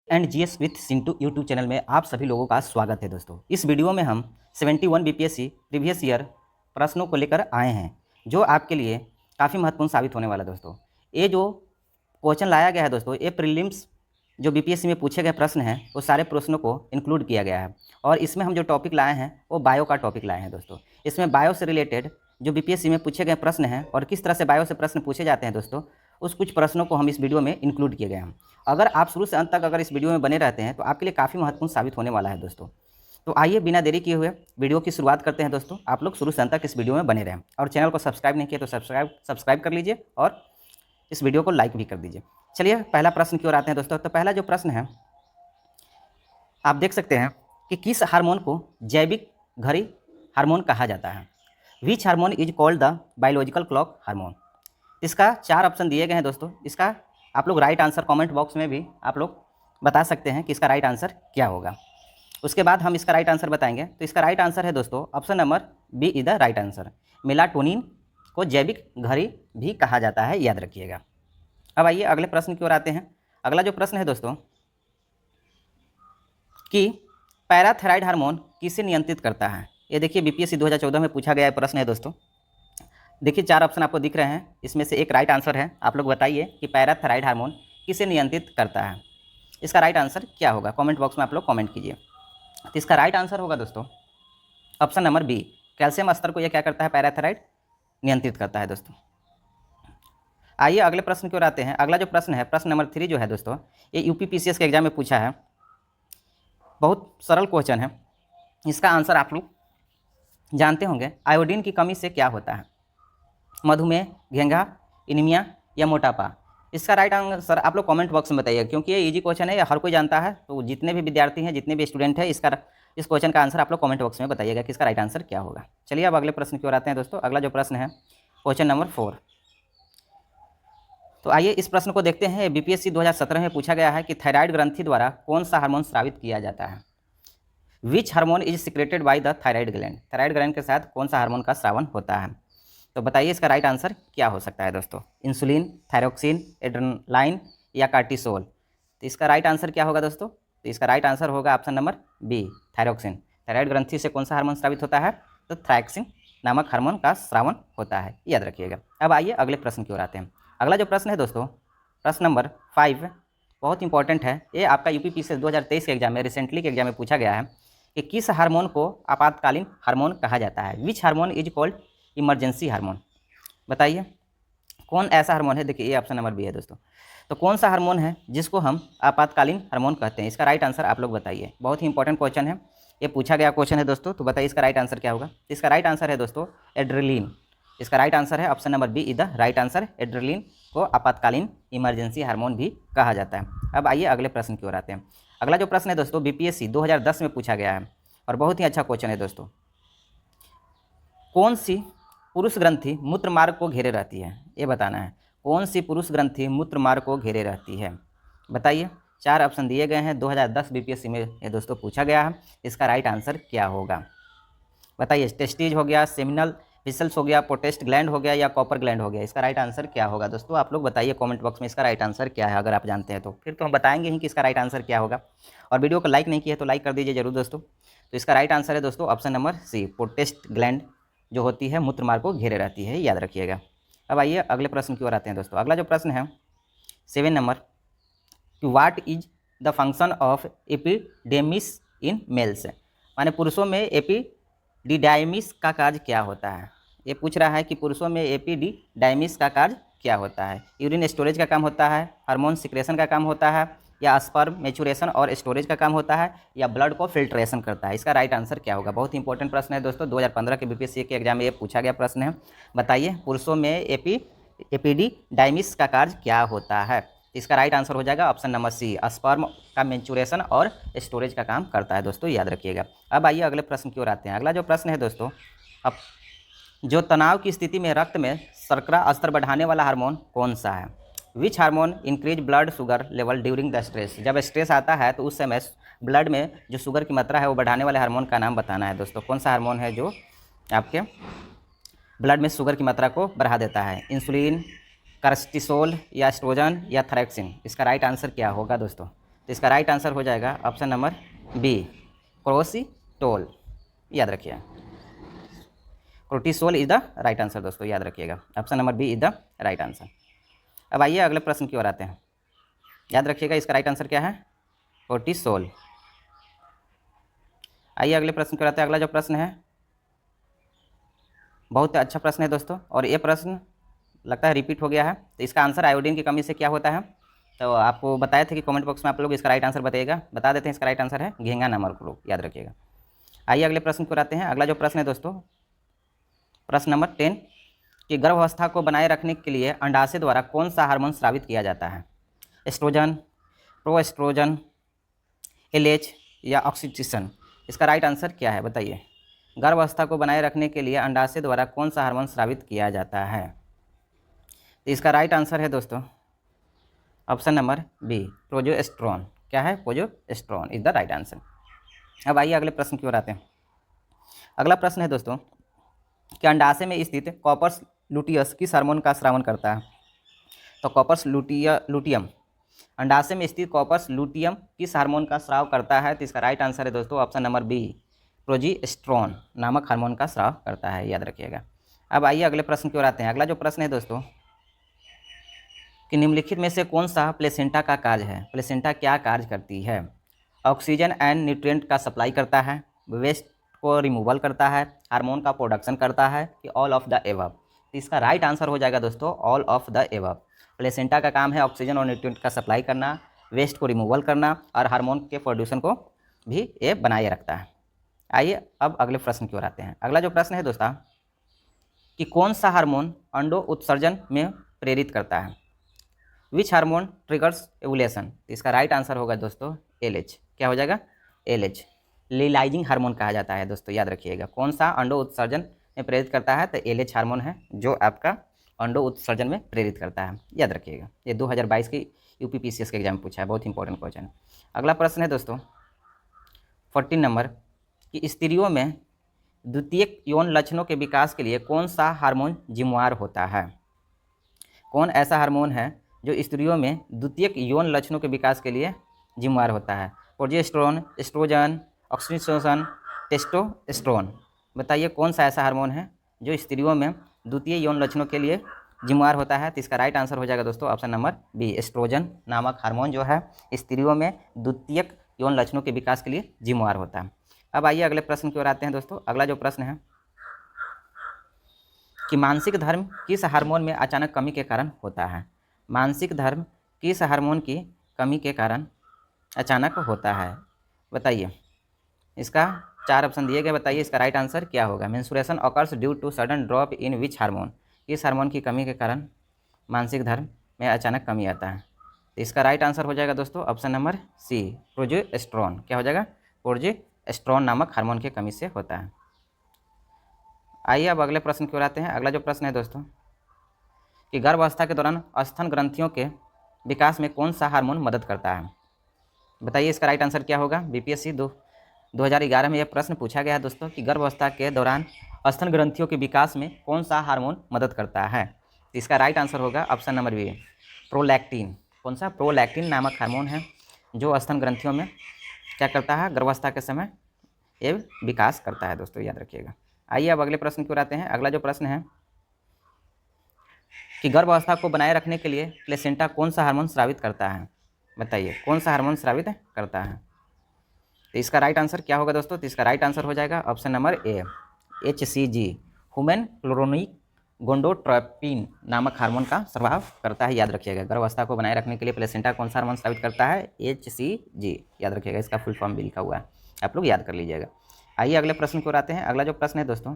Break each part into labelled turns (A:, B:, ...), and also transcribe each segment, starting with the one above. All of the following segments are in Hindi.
A: And GS with Sintu YouTube channel में आप सभी लोगों का स्वागत है दोस्तों। इस वीडियो में हम 71 बीपीएससी प्रीवियस ईयर प्रश्नों को लेकर आए हैं जो आपके लिए काफ़ी महत्वपूर्ण साबित होने वाला है दोस्तों। ये जो क्वेश्चन लाया गया है दोस्तों, ये प्रीलिम्स जो बीपीएससी में पूछे गए प्रश्न हैं वो सारे प्रश्नों को इंक्लूड किया गया है और इसमें हम जो टॉपिक लाए हैं वो बायो का टॉपिक लाए हैं दोस्तों। इसमें बायो से रिलेटेड जो बीपीएससी में पूछे गए प्रश्न हैं और किस तरह से बायो से प्रश्न पूछे जाते हैं दोस्तों, उस कुछ प्रश्नों को हम इस वीडियो में इंक्लूड किए गए हैं। अगर आप शुरू से अंत तक अगर इस वीडियो में बने रहते हैं तो आपके लिए काफ़ी महत्वपूर्ण साबित होने वाला है दोस्तों। तो आइए बिना देरी किए हुए वीडियो की शुरुआत करते हैं दोस्तों। आप लोग शुरू से अंत तक इस वीडियो में बने रहें और चैनल को सब्सक्राइब नहीं किया तो सब्सक्राइब कर लीजिए और इस वीडियो को लाइक भी कर दीजिए। चलिए पहला प्रश्न की ओर आते हैं दोस्तों। तो पहला जो प्रश्न है, आप देख सकते हैं कि किस हार्मोन को जैविक घड़ी हार्मोन कहा जाता है। Which hormone is called the biological clock hormone. इसका 4 ऑप्शन दिए गए हैं दोस्तों। इसका आप लोग राइट आंसर कमेंट बॉक्स में भी आप लोग बता सकते हैं कि इसका राइट आंसर क्या होगा। उसके बाद हम इसका राइट आंसर बताएंगे। तो इसका राइट आंसर है दोस्तों option number B is the right answer. Melatonin को जैविक घड़ी भी कहा जाता है, याद रखिएगा। अब आइए अगले प्रश्न की ओर आते हैं। अगला जो प्रश्न है दोस्तों कि पैराथायराइड हार्मोन किसे नियंत्रित करता है। ये देखिए बीपीएससी 2014 में पूछा गया प्रश्न है दोस्तों। देखिए 4 ऑप्शन आपको दिख रहे हैं, इसमें से एक राइट आंसर है। आप लोग बताइए कि पैराथायराइड हार्मोन किसे नियंत्रित करता है। इसका राइट आंसर क्या होगा, कमेंट बॉक्स में आप लोग कमेंट कीजिए। तो इसका राइट आंसर होगा दोस्तों ऑप्शन नंबर बी। कैल्शियम स्तर को यह क्या करता है, पैराथायराइड नियंत्रित करता है दोस्तों। आइए अगले प्रश्न की ओर आते हैं। अगला जो प्रश्न है, प्रश्न नंबर 3 जो है दोस्तों, ये यूपीपीसीएस के एग्जाम में पूछा है। बहुत सरल क्वेश्चन है। इसका आंसर आप लोग जानते होंगे। आयोडीन की कमी से क्या होता है, मधुमेह, घेंघा, एनीमिया या मोटापा। इसका राइट आंसर आप लोग कमेंट बॉक्स में बताइए, क्योंकि ये इजी क्वेश्चन है, ये हर कोई जानता है। तो जितने भी विद्यार्थी हैं, जितने भी स्टूडेंट हैं, इस क्वेश्चन का आंसर आप लोग कमेंट बॉक्स में बताइएगा कि इसका राइट आंसर क्या होगा। चलिए अब अगले प्रश्न की ओर आते हैं दोस्तों। अगला जो प्रश्न है क्वेश्चन नंबर 4। तो आइए इस प्रश्न को देखते हैं। बीपीएससी 2017 में पूछा गया है कि थायराइड ग्रंथि द्वारा कौन सा हार्मोन स्रावित किया जाता है। Which hormone is secreted by the thyroid gland. Thyroid gland के साथ कौन सा हार्मोन का स्रावन होता है। तो बताइए इसका राइट आंसर क्या हो सकता है दोस्तों। इंसुलिन, थायरोक्सिन, एड्रेनालाइन या कार्टिसोल। तो इसका राइट आंसर क्या होगा दोस्तों। तो इसका राइट आंसर होगा option number B, thyroxine. Thyroid ग्रंथि से कौन सा हार्मोन स्रावित होता है, तो थायरोक्सिन नामक हार्मोन का स्रावन होता है, याद रखिएगा। अब आइए अगले प्रश्न की ओर आते हैं। अगला जो प्रश्न है दोस्तों, प्रश्न नंबर 5, बहुत इंपॉर्टेंट है। ये आपका यूपीपीसीएस 2023 के एग्जाम में, रिसेंटली के एग्जाम में पूछा गया है कि किस हार्मोन को आपातकालीन हार्मोन कहा जाता है। Which hormone is called emergency hormone. बताइए कौन ऐसा हार्मोन है। देखिए ये ऑप्शन नंबर बी है दोस्तों। तो कौन सा हार्मोन है जिसको हम आपातकालीन हार्मोन कहते हैं। इसका राइट आंसर आप लोग बताइए। बहुत ही इंपॉर्टेंट क्वेश्चन है, ये पूछा गया क्वेश्चन है दोस्तों। तो बताइए इसका राइट आंसर क्या होगा। इसका राइट आंसर है दोस्तों एड्रेनालिन। इसका राइट आंसर है option number B is the right answer. Adrenaline को आपातकालीन इमरजेंसी हार्मोन भी कहा जाता है। अब आइए अगले प्रश्न की ओर आते हैं। अगला जो प्रश्न है दोस्तों, बीपीएससी 2010 में पूछा गया है और बहुत ही अच्छा क्वेश्चन है दोस्तों। कौन सी पुरुष ग्रंथि मूत्र मार्ग को घेरे रहती है, ये बताना है। कौन सी पुरुष ग्रंथि मूत्र मार्ग को घेरे रहती है, बताइए। 4 ऑप्शन दिए गए हैं। 2010 बीपीएससी में ये दोस्तों पूछा गया है। इसका राइट आंसर क्या होगा बताइए। टेस्टिज हो गया, सेमिनल विसल्स हो गया, पोटेस्ट ग्लैंड हो गया या कॉपर ग्लैंड हो गया। इसका राइट आंसर क्या होगा दोस्तों, आप लोग बताइए कमेंट बॉक्स में इसका राइट आंसर क्या है। अगर आप जानते हैं तो फिर तो हम बताएंगे ही कि इसका राइट आंसर क्या होगा। और वीडियो को लाइक नहीं किया तो लाइक कर दीजिए जरूर दोस्तों। तो इसका राइट आंसर है दोस्तों ऑप्शन नंबर सी, पोटेस्ट ग्लैंड जो होती है मूत्र मार्ग को घेरे रहती है, याद रखिएगा। अब आइए अगले प्रश्न की ओर आते हैं दोस्तों। अगला जो प्रश्न है 7 नंबर, कि what is the function of epidermis in males. माने पुरुषों में एपिडिडाइमिस का कार्य क्या होता है। ये पूछ रहा है कि पुरुषों में एपिडिडाइमिस का कार्य क्या होता है। यूरिन स्टोरेज का काम होता है, हार्मोन सिक्रेशन का काम होता है, या स्पर्म मैच्योरेशन और स्टोरेज का काम होता है, या ब्लड को फिल्ट्रेशन करता है। इसका राइट आंसर क्या होगा। बहुत इंपॉर्टेंट प्रश्न है दोस्तों, 2015 के बीपीएससी के एग्जाम में ये पूछा गया प्रश्न है। बताइए पुरुषों में एपिडिडाइमिस का कार्य क्या होता है। इसका राइट आंसर हो जाएगा ऑप्शन नंबर सी, स्पर्म का मैच्योरेशन और स्टोरेज का काम करता है दोस्तों, याद रखिएगा। अब आइए अगले प्रश्न की ओर आते हैं। अगला जो प्रश्न है दोस्तों, अब जो तनाव की स्थिति में रक्त में शर्करा स्तर बढ़ाने वाला हार्मोन कौन सा है। Which hormone increase blood sugar level during the stress. जब स्ट्रेस आता है तो उस समय ब्लड में जो शुगर की मात्रा है वो बढ़ाने वाले हार्मोन का नाम बताना है दोस्तों। कौन सा हार्मोन है जो आपके ब्लड में शुगर की मात्रा को बढ़ा देता है। इंसुलिन, कार्टिसोल या एस्ट्रोजन या थायरोक्सिन। इसका राइट आंसर क्या होगा दोस्तों। तो इसका राइट आंसर हो जाएगा ऑप्शन नंबर बी, कोर्टिसोल। याद रखिए, cortisol is the right answer दोस्तों, याद रखिएगा, option number B is the right answer. अब आइए अगले प्रश्न की ओर आते हैं। याद रखिएगा इसका राइट आंसर क्या है, कोर्टिसोल। आइए अगले प्रश्न की ओर आते हैं। अगला जो प्रश्न है बहुत अच्छा प्रश्न है दोस्तों, और ये प्रश्न लगता है रिपीट हो गया है। तो इसका आंसर आयोडीन की कमी से क्या होता है, तो आपको बताए थे कि कमेंट बॉक्स में आप लोग इसका राइट आंसर बताइएगा। बता देते हैं, इसका राइट आंसर है घेंगा नमक लोग, याद रखिएगा। आइए अगले प्रश्न को आते हैं। अगला जो प्रश्न है दोस्तों, प्रश्न नंबर 10 कि गर्भावस्था को बनाए रखने के लिए अंडाशय द्वारा कौन सा हार्मोन स्रावित किया जाता है, एस्ट्रोजन, प्रोएस्ट्रोजन, एलएच या ऑक्सीटोसिन। इसका राइट आंसर क्या है बताइए। गर्भावस्था को बनाए रखने के लिए अंडाशय द्वारा कौन सा हार्मोन स्रावित किया जाता है, तो इसका राइट आंसर है दोस्तों ऑप्शन नंबर बी, प्रोजेस्टेरोन। क्या है, progesterone is the right answer. अब आइए अगले प्रश्न की ओर आते हैं। अगला प्रश्न है दोस्तों कि अंडाशय में स्थित कॉपर्स लुटियस किस हार्मोन का स्रावन करता है, तो कॉपर्स लुटियम, अंडाशय में स्थित कॉपर्स लुटियम किस हार्मोन का स्राव करता है, तो इसका राइट आंसर है दोस्तों ऑप्शन नंबर बी, प्रोजेस्टेरोन नामक हार्मोन का स्राव करता है, याद रखिएगा। अब आइए अगले प्रश्न की ओर आते हैं। अगला जो प्रश्न है दोस्तों कि निम्नलिखित में से कौन सा प्लेसेंटा का कार्य है, प्लेसेंटा क्या कार्य करती है, ऑक्सीजन एंड न्यूट्रिएंट का सप्लाई करता है, वेस्ट को रिमूवल करता है, हार्मोन का प्रोडक्शन करता है, कि ऑल ऑफ द एबव। तो इसका राइट आंसर हो जाएगा दोस्तों all of the above. Placenta का काम है ऑक्सीजन और न्यूट्रिएंट का सप्लाई करना, वेस्ट को रिमूवल करना और हार्मोन के प्रोड्यूसन को भी ये बनाए रखता है। आइए अब अगले प्रश्न की ओर आते हैं। अगला जो प्रश्न है दोस्तों कि कौन सा हार्मोन अंडो उत्सर्जन में प्रेरित करता है, विच हार्मोन ट्रिगर्स एवुलेशन। इसका राइट आंसर होगा दोस्तों एलएच। क्या हो जाएगा, एलएच, लीलाइजिंग हार्मोन कहा जाता है दोस्तों, याद रखिएगा। कौन सा अंडो उत्सर्जन में प्रेरित करता है, तो एलएच हार्मोन है जो आपका अंडो उत्सर्जन में प्रेरित करता है, याद रखिएगा। ये 2022 की यूपीपीसीएस के एग्जाम में पूछा है, बहुत इंपॉर्टेंट क्वेश्चन। अगला प्रश्न है दोस्तों 14 नंबर कि स्त्रियों में द्वितीयक यौन लक्षणों के विकास के लिए कौन सा हार्मोन जिम्मेवार होता है, कौन ऐसा हार्मोन है जो स्त्रियों में द्वितीयक यौन लक्षणों के विकास के लिए जिम्मेवार होता है, प्रोजेस्टेरोन, एस्ट्रोजन, ऑक्सीटोसिन, टेस्टोस्टेरोन। बताइए कौन सा ऐसा हार्मोन है जो स्त्रियों में द्वितीय यौन लक्षणों के लिए जिम्मेवार होता है, तो इसका राइट आंसर हो जाएगा दोस्तों ऑप्शन नंबर बी, एस्ट्रोजन नामक हार्मोन जो है स्त्रियों में द्वितीयक यौन लक्षणों के विकास के लिए जिम्मेवार होता है। अब आइए अगले प्रश्न की ओर आते हैं दोस्तों। अगला जो प्रश्न है कि मानसिक धर्म किस हार्मोन में अचानक कमी के कारण होता है, मानसिक धर्म किस हार्मोन की कमी के कारण अचानक होता है, बताइए। इसका 4 ऑप्शन दिए गए, बताइए इसका राइट आंसर क्या होगा। Menstruation occurs due to sudden drop in which hormone, किस हार्मोन की कमी के कारण मानसिक धर्म में अचानक कमी आता है, तो इसका राइट आंसर हो जाएगा दोस्तों ऑप्शन नंबर सी, प्रोजेस्टेरोन। क्या हो जाएगा, प्रोजेस्टेरोन नामक हार्मोन की कमी से होता है। आइए अब अगले प्रश्न की ओर आते हैं। अगला जो प्रश्न है दोस्तों कि गर्भावस्था के दौरान स्तन ग्रंथियों के विकास में कौन सा हार्मोन मदद करता है, बताइए इसका राइट आंसर क्या होगा। बीपीएससी 2011 में यह प्रश्न पूछा गया है दोस्तों कि गर्भावस्था के दौरान स्तन ग्रंथियों के विकास में कौन सा हार्मोन मदद करता है, तो इसका राइट आंसर होगा ऑप्शन नंबर बी, प्रोलैक्टिन। कौन सा, प्रोलैक्टिन नामक हार्मोन है जो स्तन ग्रंथियों में क्या करता है, गर्भावस्था के समय ये विकास करता है दोस्तों, याद रखिएगा। आइए अब अगले प्रश्न की ओर आते हैं। अगला जो प्रश्न है कि गर्भावस्था को बनाए रखने के लिए प्लेसेंटा कौन सा हार्मोन स्रावित करता है, बताइए कौन सा हार्मोन स्रावित करता है, तो इसका राइट आंसर क्या होगा दोस्तों। तो इसका राइट आंसर हो जाएगा option number A, HCG, human chorionic gonadotropin नामक हार्मोन का स्राव करता है, याद रखिएगा। गर्भावस्था को बनाए रखने के लिए प्लेसेंटा कौन सा हार्मोन स्रावित करता है, HCG, याद रखिएगा। इसका फुल फॉर्म भी लिखा हुआ है, आप लोग याद कर लीजिएगा। आइए अगले प्रश्न को आते हैं। अगला जो प्रश्न है दोस्तों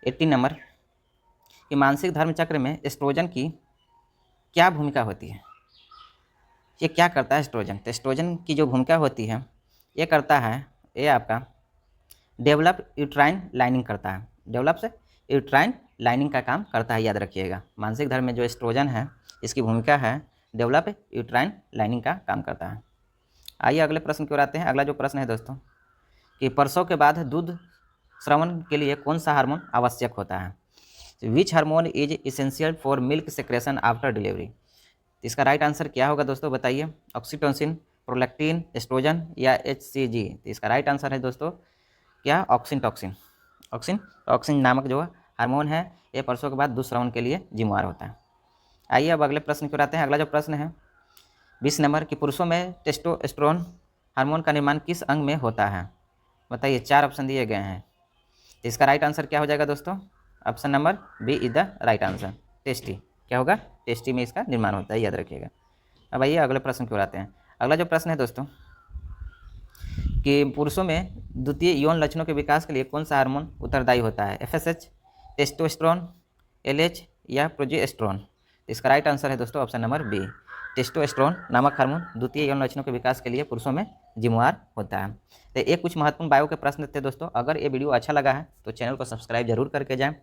A: 18 नंबर कि मानसिक धर्म चक्र में एस्ट्रोजन की क्या भूमिका होती है, ये क्या करता है एस्ट्रोजन, तो एस्ट्रोजन की जो भूमिका होती है ये करता है, ये आपका डेवलप यूट्राइन लाइनिंग करता है, डेवलप से यूट्राइन लाइनिंग का काम करता है, याद रखिएगा। मानसिक धर्म में जो एस्ट्रोजन है इसकी भूमिका है डेवलप यूट्राइन लाइनिंग का काम करता है। आइए अगले प्रश्न की ओर आते हैं। अगला जो प्रश्न है दोस्तों कि प्रसव के बाद दूध स्रवण के लिए कौन सा हार्मोन आवश्यक होता है, which hormone is essential for milk secretion after delivery, इसका राइट आंसर क्या होगा दोस्तों, बताइए। ऑक्सीटोसिन, प्रोलैक्टिन, एस्ट्रोजन या HCG? तो इसका राइट आंसर है दोस्तों क्या, ऑक्सिनटॉक्सिन। ऑक्सिन नामक जो हार्मोन है ये प्रसव के बाद दुष्स्रावन के लिए जिम्मेवार होता है। आइए अब अगले प्रश्न की ओर आते हैं। अगला जो प्रश्न है 20 नंबर कि पुरुषों में टेस्टोस्टेरोन हार्मोन का निर्माण किस अंग में होता है? बताइए, 4 ऑप्शन दिए गए हैं। इसका राइट आंसर क्या हो जाएगा दोस्तों? Option number B is the right answer, tasty. क्या होगा? टेस्टी में इसका निर्माण होता है, याद रखिएगा। अब आइए अगले प्रश्न की ओर आते हैं। अगला जो प्रश्न है दोस्तों कि पुरुषों में द्वितीय यौन लक्षणों के विकास के लिए कौन सा हार्मोन उत्तरदायी होता है? FSH, टेस्टोस्टेरोन, LH या प्रोजेस्टेरोन? इसका राइट आंसर है दोस्तों ऑप्शन नंबर बी, टेस्टोस्टेरोन नामक हार्मोन द्वितीय यौन लक्षणों के विकास के लिए पुरुषों में जिम्मेवार होता है। तो ये कुछ महत्वपूर्ण बायो के प्रश्न थे दोस्तों। अगर ये वीडियो अच्छा लगा है तो चैनल को सब्सक्राइब जरूर करके जाएं।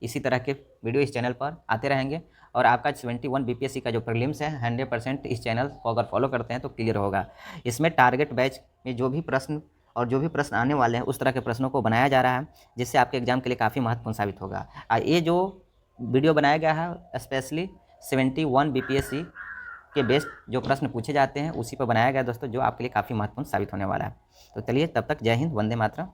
A: इसी तरह के वीडियो इस चैनल पर आते रहेंगे और आपका 71 BPSC का जो प्रीलिम्स है 100% इस चैनल को अगर फॉलो करते हैं तो क्लियर होगा। इसमें टारगेट बैच में जो भी प्रश्न और जो भी प्रश्न आने वाले हैं उस तरह के प्रश्नों को बनाया जा रहा है, जिससे आपके एग्जाम के लिए काफ़ी महत्वपूर्ण साबित होगा। ये जो वीडियो बनाया गया है स्पेशली 71 BPSC के बेस्ड जो प्रश्न पूछे जाते हैं उसी पर बनाया गया दोस्तों, जो आपके लिए काफ़ी महत्वपूर्ण साबित होने वाला है। तो चलिए तब तक जय हिंद, वंदे मातरम।